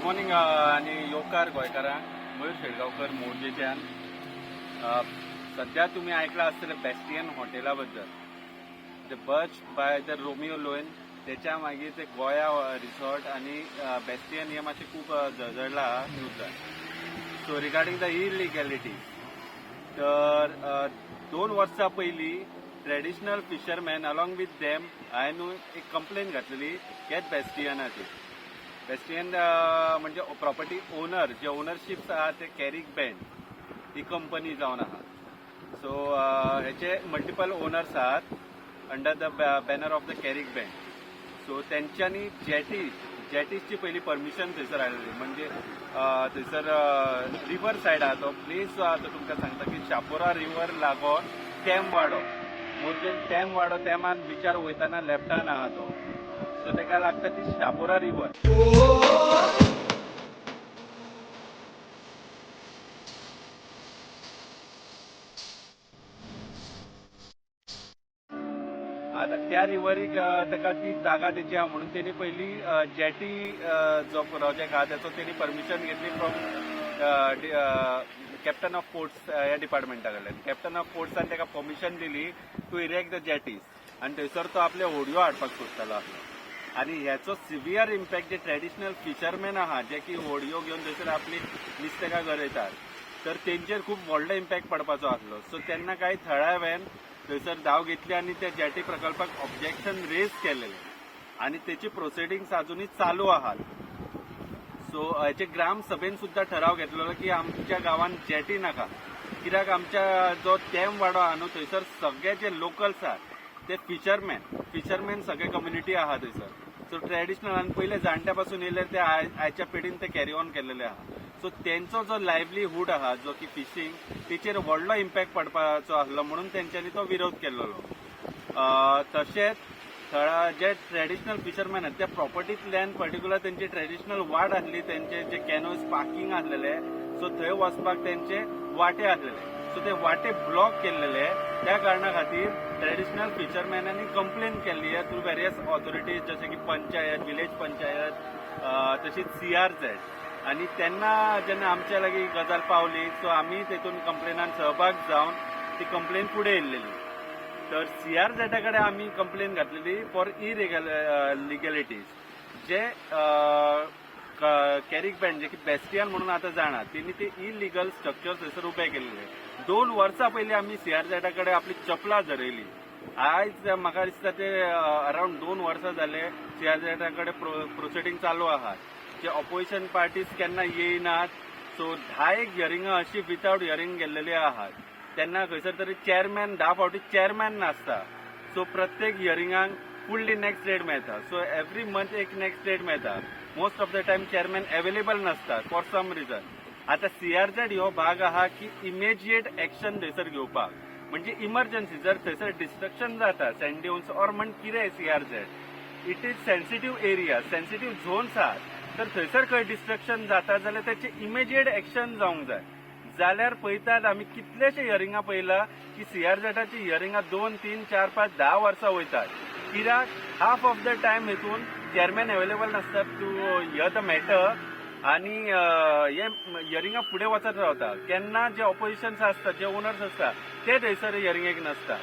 Morning आणि योगकार गोंयकारांक मयूर शेळगांवकर मोरजेच्यान. सध्या तुम्ही ऐकला आसतलें बेस्टियन हॉटेला बद्दल. The Birch by the Romeo लोयन, त्याच्या मागीर ते गोया रिसॉर्ट आणि बेस्टियन हे मातशें खूब झळझळला न्यूजान. सो रिगार्डिंग द इलिगॅलिटी, तर 2 वर्सां पयलीं traditional fisherman along with them हांवें एक कंप्लेन घातलेली केत बेस्टियनाची. बेस्टियन म्हणजे प्रॉपर्टी ओनर, जे ओनरशिप्स आहात ते कॅरिक बँड ही कंपनी जावन आहा. सो हेचे मल्टिपल ओनर्स आहात under the banner of the कॅरिक बँड. सो त्यांच्यानी जेटीजची पहिली परमिशन थंयसर आयलेली. म्हणजे थंयसर रिवर सायड आहा तो प्लेस जो आहा तो तुमकां सांगता की शापोरा रिवर लागोन टॅम वाडो, मोरजेन टॅम वाडो, टॅमान बिचार वयताना लेफ्टान आहा तो. सो तेका लागता ती शापोरा रिवर. आता त्या रिव्हरीक ताका ती जागा त्याची आहा म्हणून त्यांनी पहिली जेटी जो प्रोजेक्ट आहा त्याचो त्यांनी परमिशन घेतली फ्रॉम कॅप्टन ऑफ पोर्ट्स ह्या डिपार्टमेंटा कडल्यान. कॅप्टन ऑफ पोर्ट्सान ताका परमिशन दिली टू इरेक्ट द जेटीज, आणि थंयसर तो आपले होडयो हाडपाक सोदतालो आसलो. आणि ह्याचो सिवियर इम्पॅक्ट जे ट्रेडिशनल फिशरमॅन आहा जे की होडयो घेवन थंयसर आपली नुस्तेकां गरयतात, तर तेंचेर खूब व्हडलो इम्पॅक्ट पडपाचो आसलो. सो तेन्ना कांय थळाव्यान थंयसर धांव घेतली आणि त्या जेटी प्रकल्पाक ऑब्जेक्शन रेज केलेले, आणि त्याची प्रोसिडींग्स अजूनही चालू आहात. सो हेचे ग्राम सभेन सुद्धा ठराव घेतलेलो की आमच्या गावात जेटी नाका, कित्याक आमच्या जो टॅम वाडो आहा न्हू थंयसर सगळे जे लोकल्स आहात ते फिशरमॅन सगळे कम्युनिटी आहा थंयसर. सो ट्रेडिशनल आणि पहिले जाणट्या पासून येयले ते आयच्या पिढीन ते कॅरी ऑन केलेले आहा. सो तेंचो जो लायव्हलीहूड आहा जो की फिशींग, तेचेर व्हडलो इम्पॅक्ट पडपाचो आसलो म्हणून तेंच्यांनी तो विरोध केलेलो. तशेंच जे ट्रेडिशनल फिशरमॅन आहेत त्या प्रॉपर्टींतल्यान पर्टिक्युलर तेंची ट्रेडिशनल वाट आसली, तेंचे जे कॅनोज पार्किंग आसलेले, सो थंय वचपाक तेंचे वाटे आसलेले. सो ते वाटे ब्लॉक केल्लेले. त्या कारणां खातीर ट्रेडिशनल फिशरमॅनांनी कंप्लेन केल्ली थ्रू वेरियस ऑथॉरिटीज जशे की पंचायत, विलेज पंचायत, तशीच CRZ. आणि तेन्ना जेन्ना आमच्या लागीं गजाल पावली, सो आमी तेतून कंप्लेनान सहभाग जावन ती कंप्लेन फुडें येयल्लेली. तर CRZ कडेन आमी कंप्लेन घातलेली फॉर इलिगॅलिटीज. जे कॅरिक बँड जे की बेस्टियन म्हणून आता जाणात, तेणी ते इलिगल स्ट्रक्चर थंयसर उबे केल्ले. 2 वर्सां पयलीं आमी CRZ कडेन आपली चपलां धरयली. आयज म्हाका दिसता ते अरावंड 2 वर्सां जाले CRZ कडेन प्रोसिडींग चालू आहात. जे ऑपोजिशन पार्टीज केन्ना येयनात. सो 10 हियरिंगां अशी विथआउट हियरिंग गेल्लेली आहात. तेन्ना खंयसर तरी चेअरमॅन 10 फावटी चेअरमॅन नासता. सो प्रत्येक हियरिंगाक फुडली नेक्स्ट डेट मेळटा. सो एवरी मंथ एक नेक्स्ट डेट मेळटा. Most of the time chairman available नसता फॉर सम रिजन. आता CRZ हो भाग आहा की इमिजिएट एक्शन थंयसर घेवपाक, म्हणजे इमर्जन्सी जर थंयसर डिस्ट्रक्शन जाता, सँड ड्युन्स ऑर म्हण कितें CRZ, it is sensitive area, sensitive zones आहात. तर थंयसर खंय डिस्ट्रक्शन जाता जाल्यार त्याचे इमिजिएट एक्शन जावंक जाय. जाल्यार पळयतात आमी कितलेशे हियरिंगां पळयला की CRZची हियरिंगां 2, 3, 4, 5, 10 वर्सां वयतात. कित्याक हाफ ऑफ द टायम हेतून चेअरमॅन अवेलेबल नासतात टू हियर द मॅटर, आणि हे हियरिंगां फुडें वचत रावता. केन्ना जे ऑपोजिशन्स आसता, जे ओनर्स आसता, ते थंयसर हियरिंगेक नासता.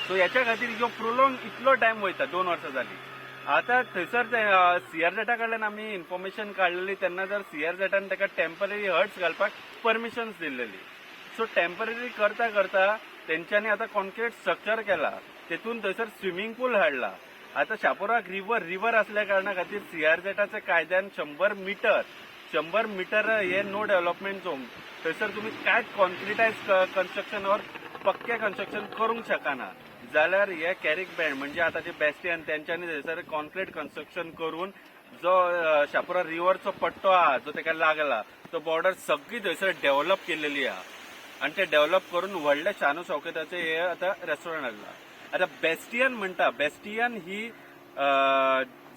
सो ह्याच्या खातीर ह्यो प्रोलॉंग इतलो टायम वयता. 2 वर्सां जाली. आता थंयसर CRZ कडल्यान आमी इन्फॉर्मेशन काडलेली तेन्ना जर CRZन ताका टेम्पररी हट्स घालपाक परमिशन्स दिल्लेली. सो टेम्पररी करता करता तेंच्यांनी आता कॉन्क्रीट स्ट्रक्चर केला. तेतून थंयसर स्विमींग पूल हाडला. आता शापोराक रिव्हर असल्या कारणा खातीर CRZच्या कायद्यान 100 मीटर हे नो डेव्हलपमेंट झोन. थंयसर तुम्ही कांयच कॉन्क्रिटायज कन्स्ट्रक्शन और पक्के कन्स्ट्रक्शन करूंक शकना. जाल्यार हे कॅरिक बँड म्हणजे आता जे बेस्टियन तेंच्यांनी थंयसर कॉन्क्रीट कन्स्ट्रक्शन करून जो शापोरा रिव्हरचो पट्टो आहा जो ताका लागला, तो बॉर्डर सगळी थंयसर डेव्हलप केलेली आहा. आणि ते डेव्हलप करून व्हडले शानू शौकताचे हे आता रेस्टॉरंट हाडला. आता बेस्टियन म्हणटा, बेस्टियन ही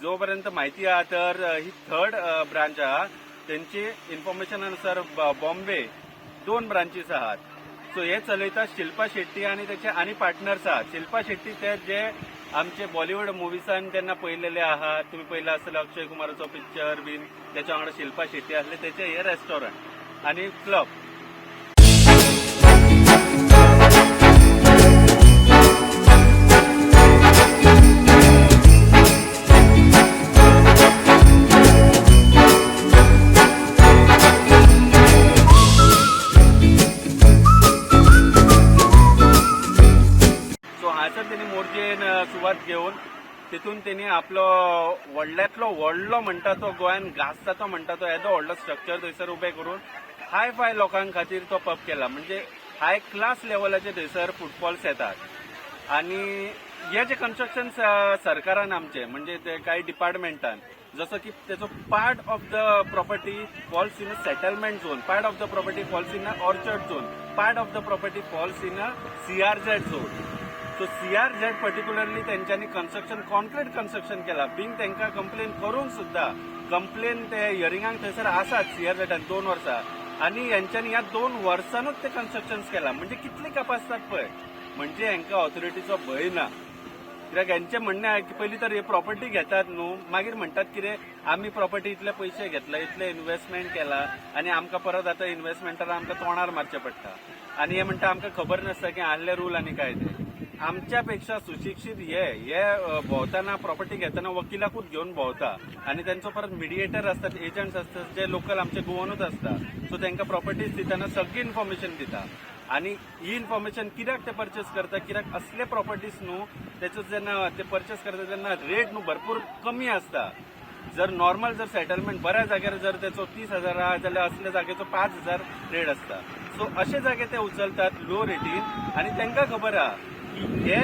जो पर्यंत म्हायती आहा तर ही 3rd ब्रांच आहा. त्यांची इन्फॉर्मेशन अनुसार बॉम्बे 2 ब्रांचीस आहात. सो हे चलयता शिल्पा शेट्टी आणि त्याचे आणि पार्टनर्स आहात. शिल्पा शेट्टी ते जे आमचे बॉलिवूड मुव्हीसान तेन्ना पळयलेले आहात, तुम्ही पळयला आसतलो अक्षय कुमाराचो पिक्चर बीन, त्याच्या वांगडा शिल्पा शेट्टी आसले, त्याचे हे रेस्टॉरंट आणि क्लब. सो हांगासर त्यांनी मोर्जेन सुवात घेवन तितून त्यांनी आपलो व्हडल्यातलो व्हडलो म्हणटा तो गोंयान गाजता तो म्हणटा तो येदो व्हडलो स्ट्रक्चर थंयसर उबें करून हाय फाय लोकां खातीर तो पब केला. म्हणजे हाय क्लास लेवलाचे थंयसर फुटफॉल्स येतात आणि हे जे कन्स्ट्रक्शन सरकारान आमचे म्हणजे ते काही डिपार्टमेंटान जसं की त्याचो part of the property falls in a settlement zone, part of the property falls in a orchard zone, part of the property falls in a CRZ zone. So CRZ particularly त्यांच्यानी construction concrete construction केला. बिन त्यांना complain करून सुद्धा complain ते हियरिंगाक थंयसर आसात CRZ 2 वर्सां आणि यांच्यानी ह्या 2 वर्सांनूच ते कन्स्ट्रक्शन केला. म्हणजे कितली कपासतात पळय, म्हणजे हांकां ऑथॉरिटीचो भंय ना. कित्याक यांचे म्हणणें आहे की पयलीं तर हे प्रॉपर्टी घेतात न्हू, मागीर म्हणटात कितें आमी प्रॉपर्टी इतले पयशे घेतले, इतले इन्व्हेस्टमेंट केला आणि आमकां परत आतां इन्व्हेस्टमेंटार आमकां तोंडार मारचें पडटा आणि हे म्हणटा आमकां खबर नासता की आसले रूल आनी कायदे. आमच्या पेक्षा सुशिक्षित हे भोंवताना प्रॉपर्टी घेताना वकिलाकूच घेऊन भोंवता आणि त्यांचो परत मिडिएटर असतात, एजंट्स असतात जे लोकल आमचे गोवानूच असता. सो तांकां प्रॉपर्टीज दिताना सगळी इन्फॉर्मेशन दिता आणि ही इन्फॉर्मेशन कित्याक ते परचेस करता, कित्याक असले प्रॉपर्टीज न्हू त्याचो जेन्ना ते परचेस करता तेन्ना रेट न्हू भरपूर कमी असता. जर नॉर्मल जर सेटलमेंट बऱ्या जाग्यार जर त्याचो 30,000 जाल्यार असल्या जागेचो 5,000 रेट असता. सो अशे जागे ते उचलतात लो रेटीन आणि तांकां खबर आहा की हे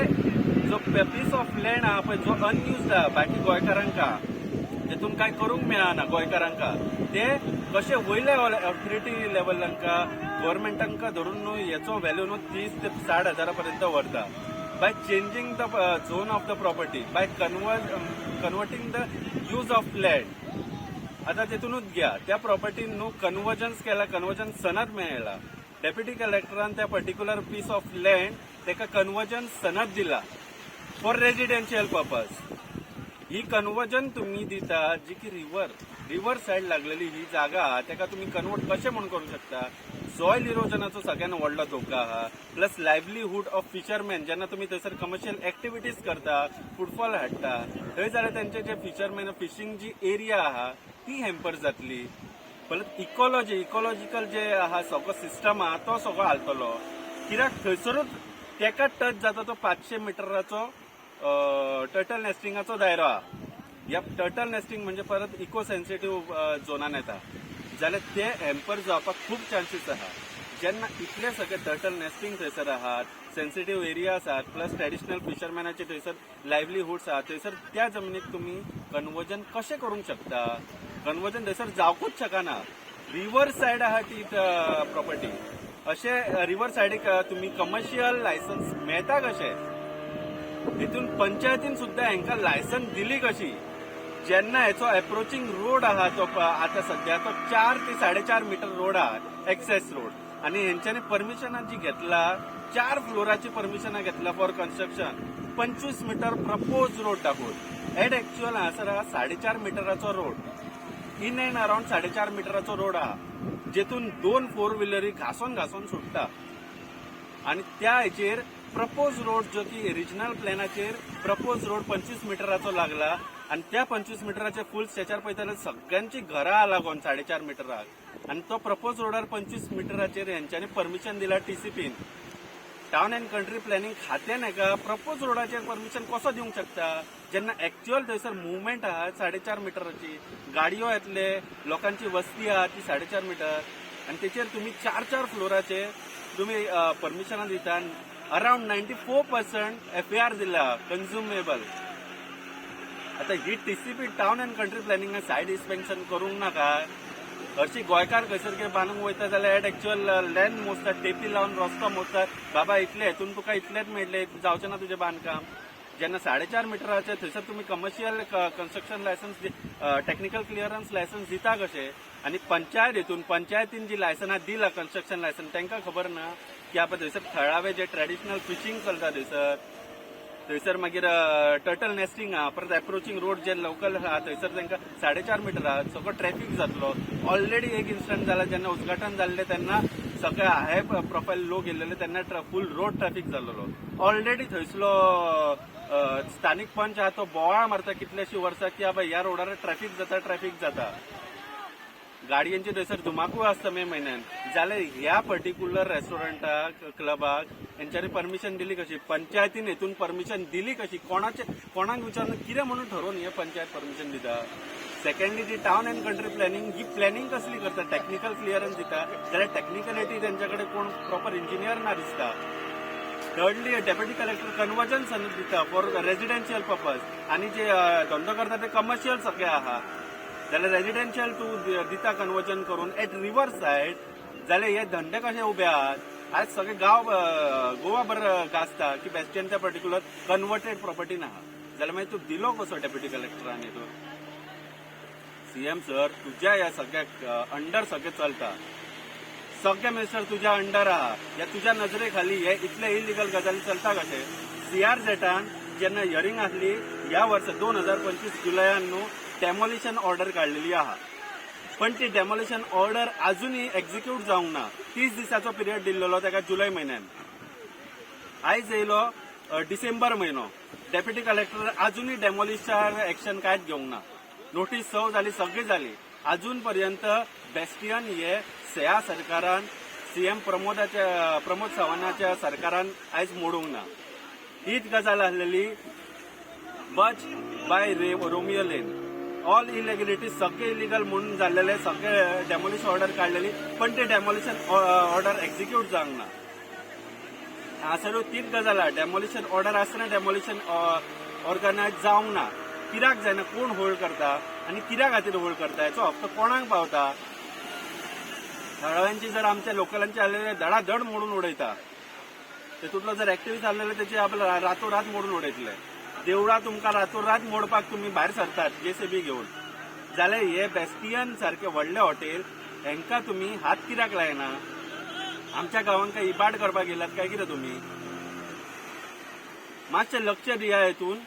जो पीस ऑफ लँड आहा पळय जो अनयुज्ड आहा बाकी गोंयकारांका तेतून काय करूंक मेळना गोंयकारांका, ते कशे वयले ऑथॉरिटी लेवलांका गव्हर्मेंटांका धरून न्हू हेचो व्हॅल्यू न्हू 30 ते 60,000 पर्यंत व्हरता. By changing the zone of the property, by converting the use of land. आता तेतूनच घ्या त्या प्रॉपर्टीन न्हू कन्वर्जन्स केला, कन्वर्जन सनद मेळयला. डेप्युटी कलेक्टरान त्या पर्टिक्युलर पीस ऑफ लँड तेका कन्वर्जन सनद दिला for residential purpose. He conversion तुम्ही दिता जी की रिव्हर साइड लागलेली ही जागा आहा तेका तुम्ही कन्वर्ट कशें म्हणून करू शकता. सॉयल इरोजनाचो सगळ्यात व्हडलो धोका आहा, प्लस लायव्हलीहूड ऑफ फिशरमॅन जेन्ना तुम्ही थंयसर कमर्शियल एक्टिविटीज करता, फुटफॉल हाडटा थंय जाल्यार त्यांचे जे फिशरमॅन फिशींग जी एरिया आहा ती हॅम्पर जातली. परत इकॉलॉजिकल जे आहा सगळो सिस्टम आहा तो सगळो हालतलो. कित्याक थंयसरूच तेका टच जाता तो 500 मिटराचो टर्टल नेस्टिंगाचो दायरो आहा. ह्या टर्टल नेस्टिंग म्हणजे परत इको सेन्सिटिव्ह झोनान येता जाल्यार ते हॅम्पर जावपाक खूप चान्सीस आहा. जेन्ना इतले सगळे टर्टल नेस्टिंग थंयसर आहात, सेन्सिटिव्ह एरियाज आहात, प्लस ट्रेडिशनल फिशरमॅनाचे थंयसर लायव्हलीहूड्स आहात, थंयसर त्या जमनीक तुम्ही कन्वर्जन कशें करूंक शकता. कन्वर्जन थंयसर जावपूच शकना. रिव्हर सायड आहा ती प्रॉपर्टी, अशे रिव्हर सायडीक तुम्ही कमर्शियल लायसन्स मेळता कशें. हितून पंचायतीन सुद्धा हांकां लायसन्स दिली कशी, जेन्ना हेचो अप्रोचिंग रोड आहा तो आता सध्या तो 4 ते 4.5 मीटर रोड आहा एक्सेस रोड आणि हेंच्यांनी परमिशनां जी घेतला 4 फ्लोराची परमिशनां घेतला for construction 25 metre propose road टाकून. एट एक्च्युअल हांगासर आहा 4.5 मीटराचो रोड, इन एंड अराउंड 4.5 मीटराचो रोड आहा जेतून 2 4 व्हिलरी घासून सुटता आणि त्या हेचेर प्रपोज रोड जो की रिजनल प्लॅनाचेर प्रपोज रोड 25 मीटराचो लागला आणि त्या 25 मीटराचे फुल स्ट्रेचार पळयता सगळ्यांची घरां लागून 4.5 मीटराक आणि तो प्रपोज रोडार 25 मीटराचेर हेंच्यांनी परमिशन दिला TCPन. टाउन अँड कंट्री प्लॅनिंग खात्यान हेका प्रपोज रोडाचेर परमिशन कसो दिवंक शकता जेन्ना एक्च्युअल थंयसर मुवमेंट आहा 4.5 मीटराची, गाडयो येतले, लोकांची वस्ती आहा ती 4.5 मीटर आणि तेचेर तुम्ही 4 फ्लोराचेर तुम्ही परमिशनां दिता. अराउंड 94% FAR दिला कन्झ्युमेबल. आता ही TCP town and country planning said inspection करूंक नाका. हरशी गोंयकार खंयसर कितें बांदूंक वयता जाल्यार एट एक्च्युअल लँड मोजतात, टेपी लावन रस्तो मोजतात, बाबा इतले हेतून तुका इतलेच मेळटले, जावचें ना तुजें बांदकाम. जेन्ना 4.5 मीटराचे थंयसर तुम्ही commercial construction licence technical clearance licence दिता कशें. आणि पंचायतीन जी लायसनां दिला कन्स्ट्रक्शन लायसन्स तांकां खबर ना की आपण थंयसर थळावे जे ट्रेडिशनल फिशींग चलता थंयसर थंयसर मागीर टर्टल नेस्टिंग आहा, परत अप्रोचिंग रोड जे लोकल आहा थंयसर तांकां 4.5 मीटर आहा, सगळो ट्रॅफिक जातलो. ऑलरेडी एक इन्सिडंट जाला जेन्ना उद्घाटन जाल्लें तेन्ना सगळे हाय प्रोफायल लोक येयलेले तेन्ना फूल रोड ट्रॅफिक जाल्लो. ऑलरेडी थंयसलो स्थानिक पंच आहा तो बोवाळ मारता कितलेशी वर्सां की बाबा ह्या रोडार ट्रॅफिक जाता. गाडयांची थंयसर धुमाकूळ आसता मे म्हयन्यान. जाल्यार ह्या पर्टिक्युलर रेस्टॉरंटाक क्लबाक हेंच्यांनी परमिशन दिली कशी? पंचायतीन हेतून परमिशन दिली कशी? कोणाक विचारून कितें म्हणून ठरोवन हे पंचायत परमिशन दिता? सेकंडली जी टावन अँड कंट्री प्लॅनिंग ही प्लॅनिंग कसली करता? टेक्निकल क्लिअरन्स दिता जाल्यार टेक्निकलिटी तेंच्याकडे कोण प्रॉपर इंजिनियर ना दिसता. थर्डली डेप्युटी कलेक्टर कन्वर्जन दिता फॉर रेजिडेन्शियल पर्पज, आनी जे धंदो करता ते कमर्शियल सगळे आहा. जाल्यार रेजिडेन्शियल तूं दिता कन्वर्जन करून एट रिव्हर सायड, जाल्यार हे धंदे कशे उबे आहात? आज सगळे गांव गोवा बरं गाजता की बेस्टियन त्या पर्टिक्युलर कन्वर्टेड प्रॉपर्टीन आहा. जाल्यार मागीर तूं दिलो कसो डेप्युटी कलेक्टरान तो? सीएम सर, तुज्या ह्या सगळ्या अंडर सगळें चलता. सगळे मिनिस्टर तुज्या अंडर आहा. ह्या तुज्या नजरे खाली हे इतले इलिगल गजाली चलता कशे? CRZान जेन्ना हियरिंग आसली ह्या वर्सा 2025 जुलयान न्हू डेमोलिशन ऑर्डर काडलेली आहा, पण ती डेमोलिशन ऑर्डर अजूनही एक्झिक्यूट जावंक ना. 30 दिसाचो पिरियड दिल्लो ताका जुलय म्हयन्यान. आयज येयलो डिसेंबर म्हयनो, डेप्युटी कलेक्टर अजूनही डेमोलिशन एक्शन कांयच घेवंक ना. नोटीस सर्व जाली, सगळी जाली, अजून पर्यंत बेस्टियन हे सेया सरकारान सीएम प्रमोद सावंताच्या सरकारान आयज मोडूंक ना. हीच गजाल आसलेली बच by Romeo Lane. All illegality सगळे इलिगल म्हणून जाल्लेले, सगळे डेमोलिशन ऑर्डर काडलेली, पण ते डेमोलिशन ऑर्डर एक्झिक्यूट जावंक ना. हांगासर तीच गजाल आहा, डेमोलिशन ऑर्डर आसतना डेमोलिशन ऑर्गनायज जावंक ना. कित्याक जायना? कोण होल्ड करता आनी कित्या खातीर होल्ड करता? हेचो हप्तो कोणाक पावता? थळाव्यांची जर आमच्या लोकलांचे आलेले धडाधड मोडून उडयता, तेतूंतलो जर एक्टिव्हिस्ट आसलेले तेचे आपले रातोरात मोडून उडयतले. देवळां तुमकां रातोरात मोडपाक तुमी भायर सरतात JCB घेवन, जाल्यार हे बेस्टियन सारखे व्हडले हॉटेल हेंकां तुमी हात कित्याक लायना? आमच्या गांवांक काय इबाड करपाक येयलात काय कितें तुमी? मातशें लक्ष दिया हेतून.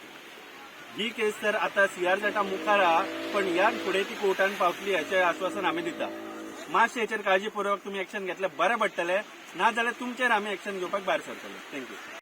ही केस तर आता CRZ मुखार आहा, पण ह्या फुडें ती कोर्टान पावतली हेचें आश्वासन आमी दिता. मातशें हेचेर काळजीपूर्वक तुमी एक्शन घेतलें बरें पडटलें, नाजाल्यार तुमचेर आमी एक्शन घेवपाक भायर सरतले. थँक्यू.